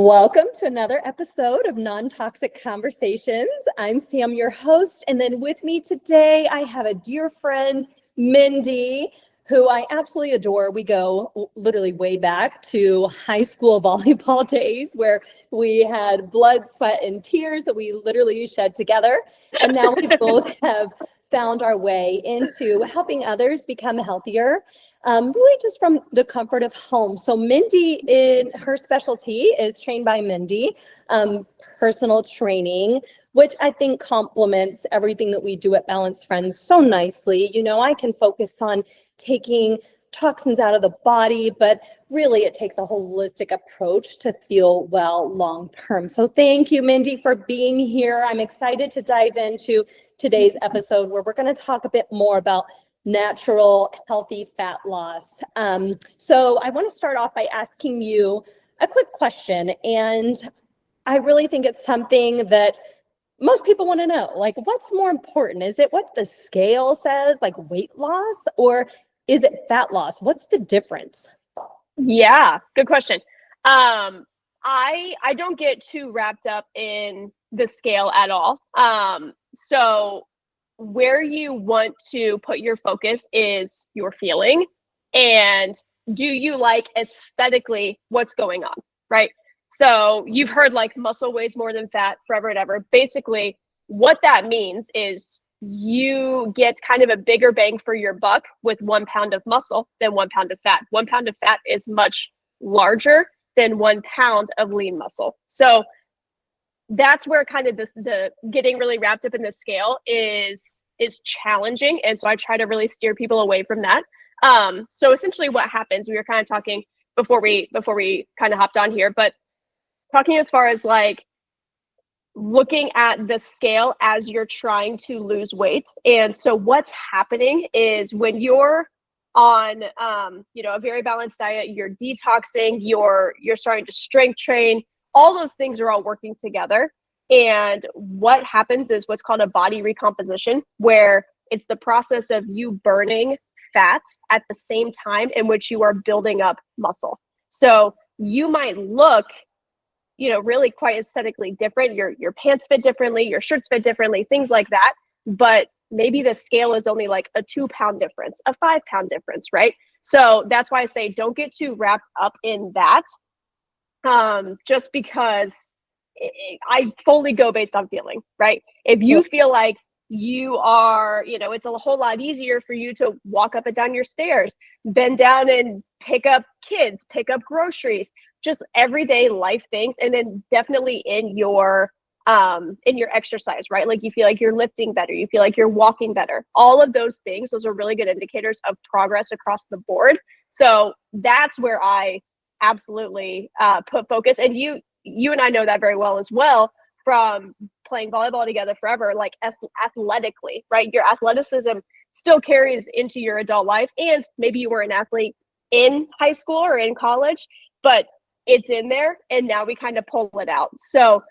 Welcome to another episode of Non-Toxic Conversations. I'm Sam, your host, and then with me today, I have a dear friend, Mindy, who I absolutely adore. We go literally way back to high school volleyball days where we had blood, sweat, and tears that we literally shed together. And now we both have found our way into helping others become healthier. Really just from the comfort of home. So Mindy, in her specialty is Trained by Mindy, personal training, which I think complements everything that we do at Balanced Friends so nicely. You know, I can focus on taking toxins out of the body, but really it takes a holistic approach to feel well long-term. So thank you, Mindy, for being here. I'm excited to dive into today's episode where we're going to talk a bit more about natural, healthy fat loss. So I want to start off by asking you a quick question. And I really think it's something that most people want to know. Like, what's more important? Is it what the scale says, like weight loss, or is it fat loss? What's the difference? Yeah, good question. I don't get too wrapped up in the scale at all. So where you want to put your focus is your feeling, and do you like aesthetically what's going on, right? So you've heard like muscle weighs more than fat forever and ever. Basically, what that means is you get kind of a bigger bang for your buck with 1 pound of muscle than 1 pound of fat. 1 pound of fat is much larger than 1 pound of lean muscle. So that's where kind of the getting really wrapped up in the scale is challenging. And so I try to really steer people away from that. So essentially what happens, we were kind of talking before we kind of hopped on here, but talking as far as like looking at the scale as you're trying to lose weight. And so what's happening is when you're on a very balanced diet, you're detoxing, you're starting to strength train, all those things are all working together. And what happens is what's called a body recomposition, where it's the process of you burning fat at the same time in which you are building up muscle. So you might look, really quite aesthetically different. Your pants fit differently, your shirts fit differently, things like that. But maybe the scale is only like a 2 pound difference, a 5 pound difference, right? So that's why I say don't get too wrapped up in that. Just because I fully go based on feeling, right? If you feel like you are, it's a whole lot easier for you to walk up and down your stairs, bend down and pick up kids, pick up groceries, just everyday life things. And then definitely in your exercise, right? Like you feel like you're lifting better, you feel like you're walking better. All of those things, those are really good indicators of progress across the board. So that's where I absolutely put focus. And you and I know that very well as well from playing volleyball together forever, like athletically, right? Your athleticism still carries into your adult life. And maybe you were an athlete in high school or in college, but it's in there. And now we kind of pull it out. So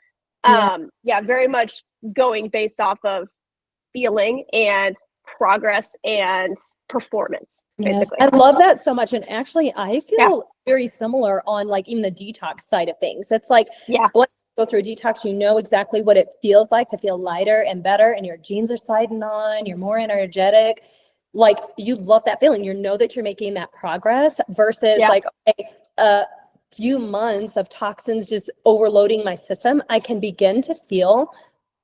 very much going based off of feeling and progress and performance, basically. Yes, I love that so much. And actually, I feel very similar on like even the detox side of things. It's like, when you go through a detox, you know exactly what it feels like to feel lighter and better, and your jeans are sliding on, you're more energetic. Like you love that feeling. You know that you're making that progress versus like, okay, a few months of toxins just overloading my system. I can begin to feel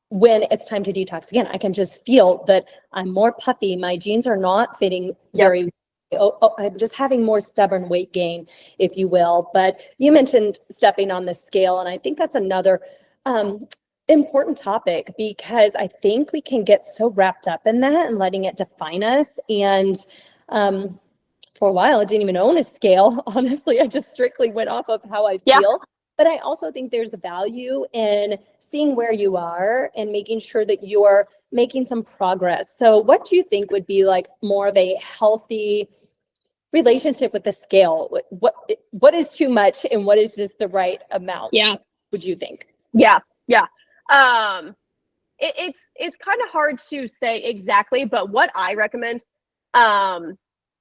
when it's time to detox again. I can just feel that I'm more puffy. My jeans are not fitting very I'm just having more stubborn weight gain, if you will. But you mentioned stepping on the scale, and I think that's another important topic, because I think we can get so wrapped up in that and letting it define us. And for a while, I didn't even own a scale. Honestly, I just strictly went off of how I feel. But I also think there's value in seeing where you are and making sure that you're making some progress. So what do you think would be like more of a healthy relationship with the scale? What is too much and what is just the right amount? Would you think? It's kind of hard to say exactly, but what I recommend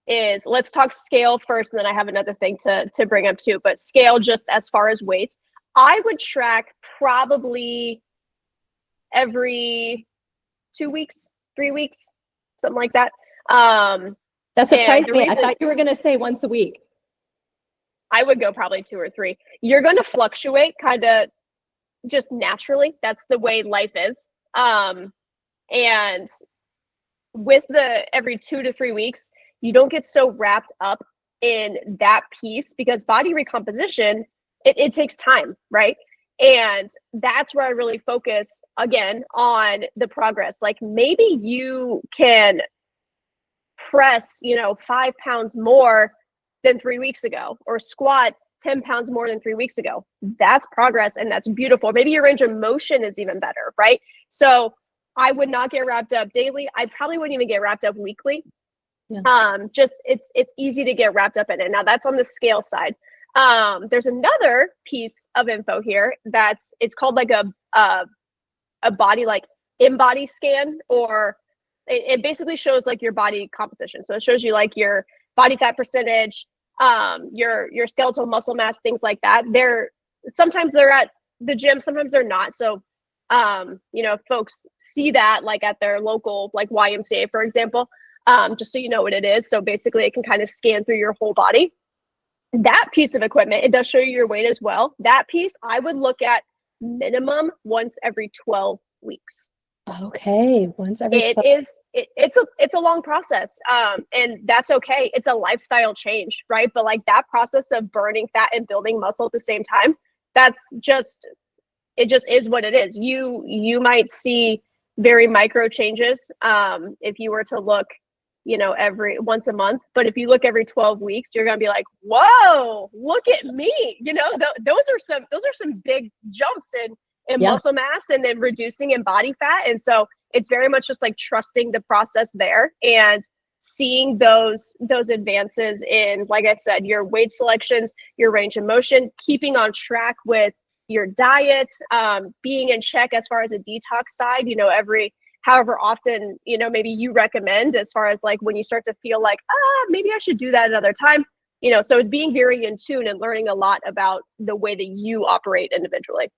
is, let's talk scale first, and then I have another thing to bring up too. But scale, just as far as weight, I would track probably every 2 weeks, 3 weeks, something like that. That And surprised the me. I reason thought you were going to say once a week. I would go probably 2 or 3. You're going to fluctuate kind of just naturally. That's the way life is. And with the every 2 to 3 weeks, you don't get so wrapped up in that piece because body recomposition, it takes time, right? And that's where I really focus again on the progress. Like maybe you can press, 5 pounds more than 3 weeks ago, or squat 10 pounds more than 3 weeks ago. That's progress and that's beautiful. Maybe your range of motion is even better, right? So I would not get wrapped up daily. I probably wouldn't even get wrapped up weekly. Yeah. Just it's easy to get wrapped up in it. Now that's on the scale side. There's another piece of info here it's called like a body like in-body scan, or it basically shows like your body composition. So it shows you like your body fat percentage, your skeletal muscle mass, things like that. Sometimes they're at the gym, sometimes they're not. So folks see that like at their local like YMCA, for example, just so you know what it is. So basically it can kind of scan through your whole body. That piece of equipment, it does show you your weight as well. That piece I would look at minimum once every 12 weeks. Okay. Once every 12. It's a long process. And that's okay. It's a lifestyle change, right? But like that process of burning fat and building muscle at the same time, it just is what it is. You might see very micro changes if you were to look every once a month, but if you look every 12 weeks, you're going to be like, whoa, look at me. Those are some big jumps in Yeah. muscle mass, and then reducing in body fat. And so it's very much just like trusting the process there and seeing those advances in, like I said, your weight selections, your range of motion, keeping on track with your diet, being in check as far as a detox side, every however often, maybe you recommend, as far as like when you start to feel like, maybe I should do that another time, so it's being very in tune and learning a lot about the way that you operate individually.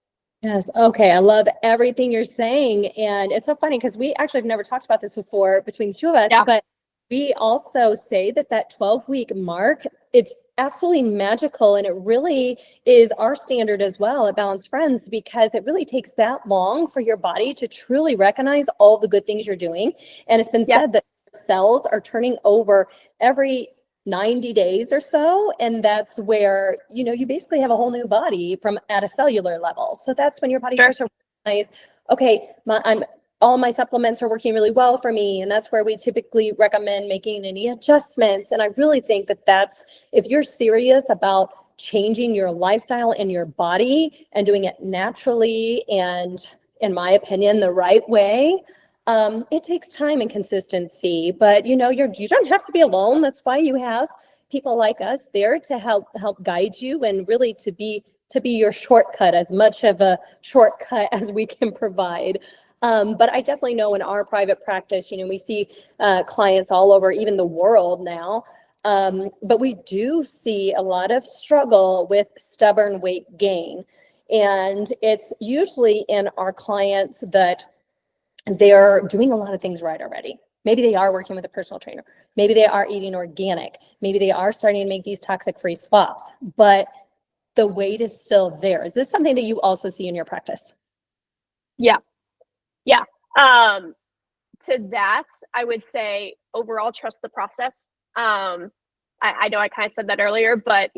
Yes. Okay. I love everything you're saying. And it's so funny because we actually have never talked about this before between the two of us, Yeah. but we also say that 12-week mark, it's absolutely magical. And it really is our standard as well at Balanced Friends, because it really takes that long for your body to truly recognize all the good things you're doing. And it's been said that cells are turning over every 90 days or so. And that's where, you basically have a whole new body from at a cellular level. So that's when your body starts to recognize, okay, all my supplements are working really well for me. And that's where we typically recommend making any adjustments. And I really think that's, if you're serious about changing your lifestyle and your body and doing it naturally and, in my opinion, the right way, it takes time and consistency, but you don't have to be alone. That's why you have people like us there to help guide you and really to be your shortcut, as much of a shortcut as we can provide. But I definitely know in our private practice, we see clients all over, even the world now. But we do see a lot of struggle with stubborn weight gain. And it's usually in our clients that they're doing a lot of things right already. Maybe they are working with a personal trainer. Maybe they are eating organic. Maybe they are starting to make these toxic-free swaps, but the weight is still there. Is this something that you also see in your practice? Yeah. To that, I would say overall, trust the process. I know I kind of said that earlier, but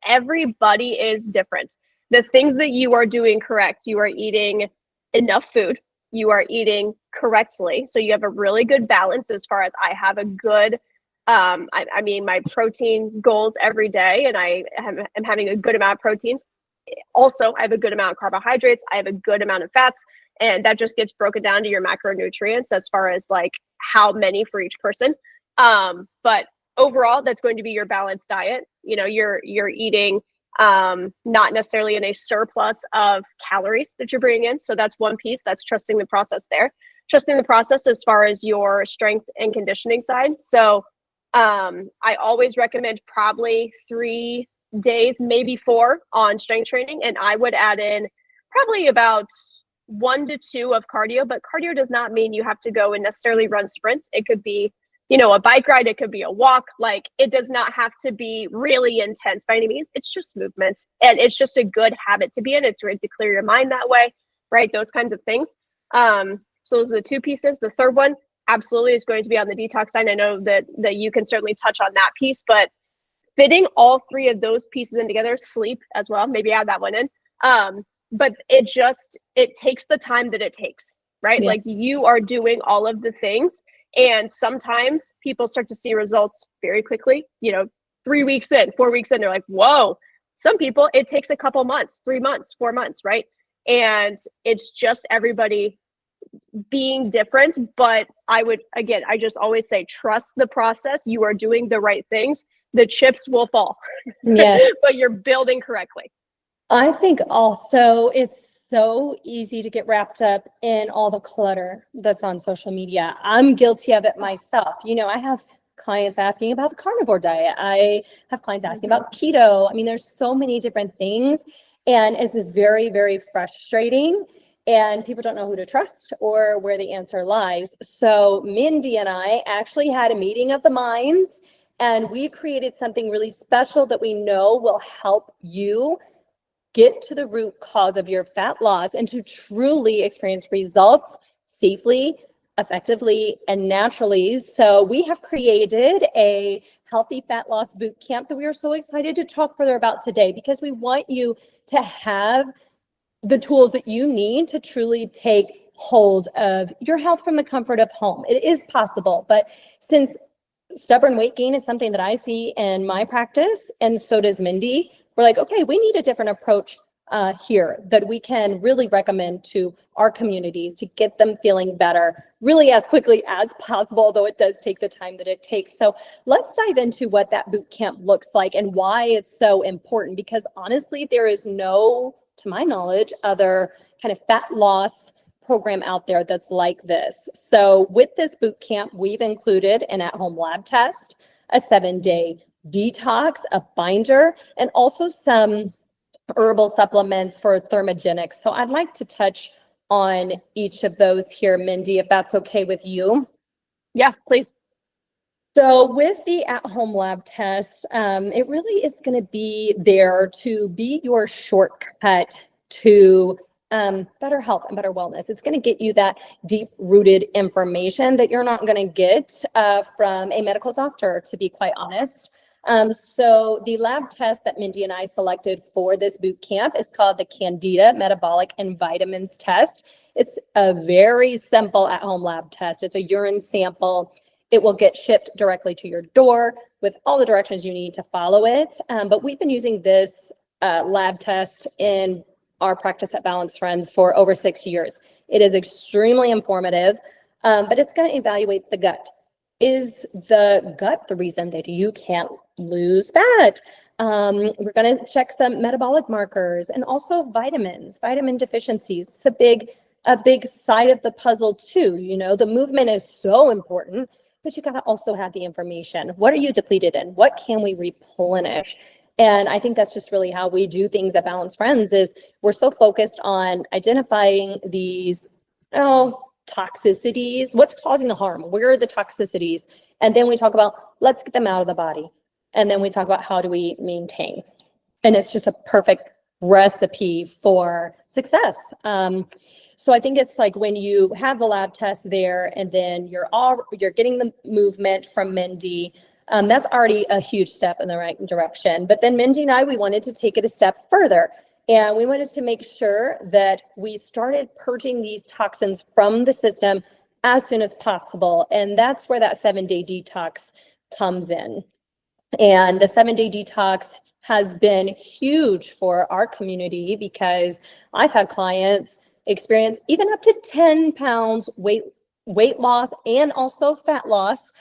everybody is different. The things that you are doing correct, you are eating enough food, you are eating correctly. So you have a really good balance as far as I have a good, my protein goals every day, and I'm having a good amount of proteins. Also, I have a good amount of carbohydrates. I have a good amount of fats, and that just gets broken down to your macronutrients as far as like how many for each person. But overall, that's going to be your balanced diet. You're eating not necessarily in a surplus of calories that you're bringing in. So that's one piece. That's trusting the process there. Trusting the process as far as your strength and conditioning side. So I always recommend probably 3 days, maybe 4 on strength training, and I would add in probably about 1 to 2 of cardio. But cardio does not mean you have to go and necessarily run sprints. It could be, a bike ride. It could be a walk. Like, it does not have to be really intense by any means. It's just movement, and it's just a good habit to be in. It's great to clear your mind that way, right? Those kinds of things. So those are the 2 pieces. The third one absolutely is going to be on the detox side. I know that you can certainly touch on that piece, but fitting all 3 of those pieces in together, sleep as well, maybe add that one in. But it takes the time that it takes, right? Yeah. Like, you are doing all of the things, and sometimes people start to see results very quickly, 3 weeks in, 4 weeks in, they're like, whoa. Some people, it takes a couple months, 3 months, 4 months, right? And it's just everybody being different. But I just always say, trust the process. You are doing the right things. The chips will fall. Yes. But you're building correctly. I think also it's so easy to get wrapped up in all the clutter that's on social media. I'm guilty of it myself. I have clients asking about the carnivore diet. I have clients asking about keto. I mean, there's so many different things, and it's very, very frustrating, and people don't know who to trust or where the answer lies. So Mindy and I actually had a meeting of the minds, and we created something really special that we know will help you get to the root cause of your fat loss and to truly experience results safely, effectively, and naturally. So we have created a Healthy Fat Loss Bootcamp that we are so excited to talk further about today, because we want you to have the tools that you need to truly take hold of your health from the comfort of home. It is possible, but since stubborn weight gain is something that I see in my practice, and so does Mindy, we're like, okay, we need a different approach here that we can really recommend to our communities to get them feeling better really as quickly as possible, although it does take the time that it takes. So let's dive into what that boot camp looks like and why it's so important, because honestly, there is no, to my knowledge, other kind of fat loss program out there that's like this. So with this boot camp, we've included an at-home lab test, a 7-day detox, a binder, and also some herbal supplements for thermogenics. So I'd like to touch on each of those here, Mindy, if that's okay with you. Yeah, please. So with the at-home lab test, it really is going to be there to be your shortcut to better health and better wellness. It's going to get you that deep-rooted information that you're not going to get from a medical doctor, to be quite honest. So the lab test that Mindy and I selected for this boot camp is called the Candida Metabolic and Vitamins Test. It's a very simple at-home lab test. It's a urine sample. It will get shipped directly to your door with all the directions you need to follow it. But we've been using this lab test in our practice at Balance Friends for over 6 years. It is extremely informative, but it's going to evaluate the gut. Is the gut the reason that you can't lose fat? We're going to check some metabolic markers and also vitamins, vitamin deficiencies. It's a big side of the puzzle too. The movement is so important, but you got to also have the information. What are you depleted in? What can we replenish? And I think that's just really how we do things at Balance Friends, is we're so focused on identifying these, toxicities, what's causing the harm, where are the toxicities? And then we talk about, let's get them out of the body. And then we talk about how do we maintain? And it's just a perfect recipe for success. So I think it's like when you have the lab test there and then you're getting the movement from Mindy, that's already a huge step in the right direction. But then Mindy and I, we wanted to take it a step further. And we wanted to make sure that we started purging these toxins from the system as soon as possible. And that's where that 7-day detox comes in. And the 7-day detox has been huge for our community, because I've had clients experience even up to 10 pounds weight loss and also fat loss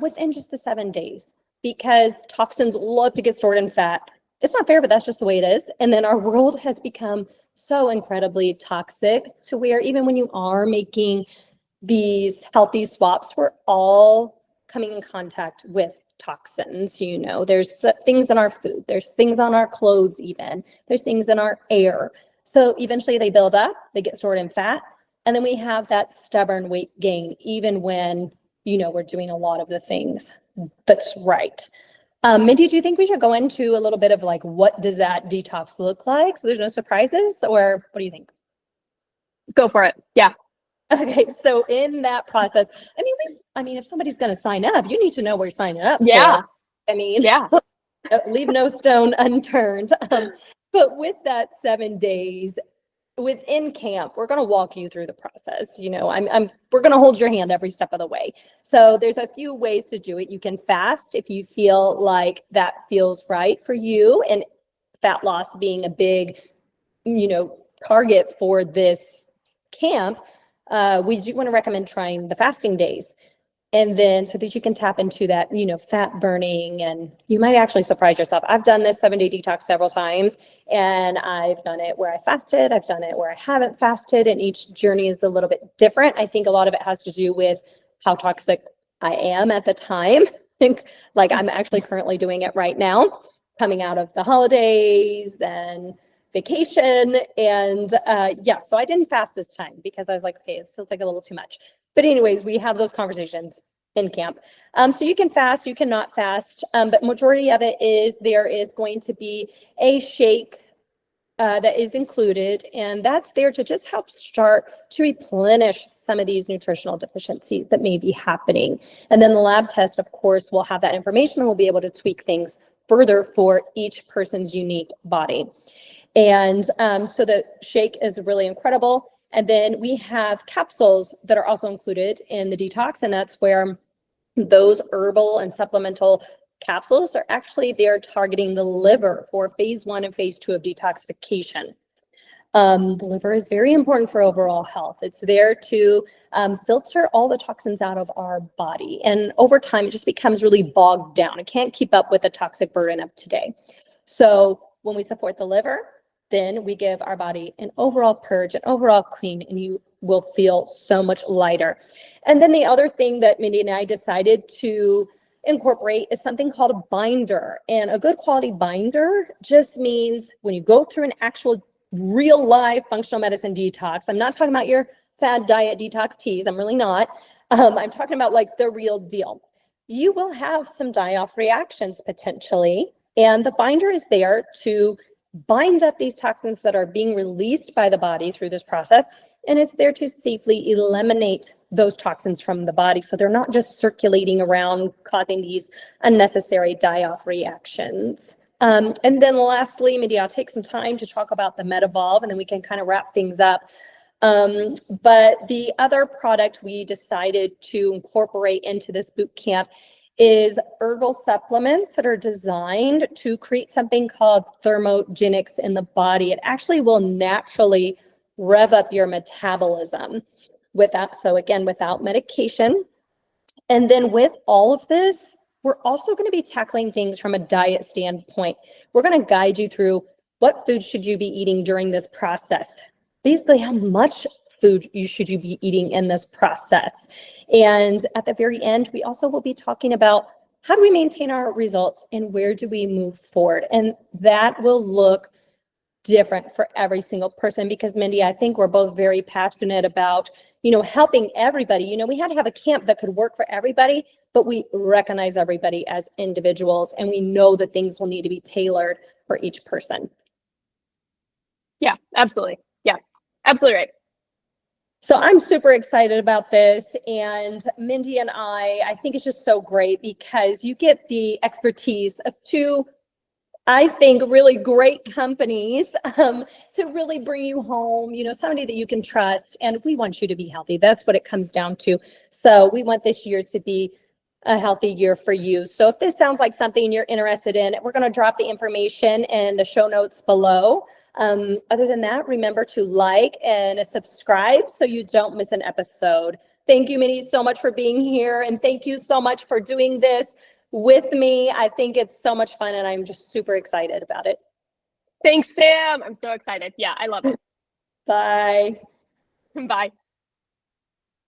within just the 7 days, because toxins love to get stored in fat. It's not fair, but that's just the way it is. And then our world has become so incredibly toxic to where even when you are making these healthy swaps, we're all coming in contact with toxins. There's things in our food, there's things on our clothes, even there's things in our air. So eventually they build up, they get stored in fat, and then we have that stubborn weight gain, even when, we're doing a lot of the things that's right. Mindy, do you think we should go into a little bit of like, what does that detox look like? So there's no surprises, or what do you think? Go for it. Yeah. Okay. So in that process, if somebody's going to sign up, you need to know what you're signing up Yeah. for. Yeah. Leave no stone unturned. But with that 7 days within camp, we're going to walk you through the process. We're going to hold your hand every step of the way. So there's a few ways to do it. You can fast if you feel like that feels right for you, and fat loss being a big, target for this camp. We do want to recommend trying the fasting days. And then so that you can tap into that, fat burning, and you might actually surprise yourself. I've done this 7-day detox several times, and I've done it where I fasted. I've done it where I haven't fasted, and each journey is a little bit different. I think a lot of it has to do with how toxic I am at the time. I think like I'm actually currently doing it right now, coming out of the holidays and vacation. And so I didn't fast this time because I was like, okay, it feels like a little too much. But anyways, we have those conversations in camp. So you can fast, you cannot fast, but majority of it is there is going to be a shake that is included, and that's there to just help start to replenish some of these nutritional deficiencies that may be happening. And then the lab test, of course, will have that information, and we'll be able to tweak things further for each person's unique body. And so the shake is really incredible. And then we have capsules that are also included in the detox, and that's where those herbal and supplemental capsules are actually there targeting the liver for phase 1 and phase 2 of detoxification. The liver is very important for overall health. It's there to filter all the toxins out of our body. And over time, it just becomes really bogged down. It can't keep up with the toxic burden of today. So when we support the liver, then we give our body an overall purge, an overall clean, and you will feel so much lighter. And then the other thing that Mindy and I decided to incorporate is something called a binder. And a good quality binder just means when you go through an actual real life functional medicine detox, I'm not talking about your fad diet detox teas, I'm really not. I'm talking about like the real deal. You will have some die-off reactions potentially, and the binder is there to bind up these toxins that are being released by the body through this process, and it's there to safely eliminate those toxins from the body so they're not just circulating around causing these unnecessary die-off reactions. And then lastly, maybe I'll take some time to talk about the MedEvolve, and then we can kind of wrap things up. But the other product we decided to incorporate into this boot camp is herbal supplements that are designed to create something called thermogenics in the body. It actually will naturally rev up your metabolism without medication. And then with all of this, we're also going to be tackling things from a diet standpoint. We're going to guide you through what food should you be eating during this process. Basically, how much food should you be eating in this process. And at the very end, we also will be talking about how do we maintain our results and where do we move forward. And that will look different for every single person because, Mindy, I think we're both very passionate about, helping everybody. We had to have a camp that could work for everybody, but we recognize everybody as individuals, and we know that things will need to be tailored for each person. Yeah, absolutely. Yeah, absolutely right. So I'm super excited about this, and Mindy and I think it's just so great because you get the expertise of two, I think, really great companies to really bring you home, somebody that you can trust, and we want you to be healthy. That's what it comes down to. So we want this year to be a healthy year for you. So if this sounds like something you're interested in, we're going to drop the information in the show notes below. Other than that, remember to like and subscribe so you don't miss an episode. Thank you, Minnie, so much for being here. And thank you so much for doing this with me. I think it's so much fun and I'm just super excited about it. Thanks, Sam. I'm so excited. Yeah, I love it. Bye. Bye.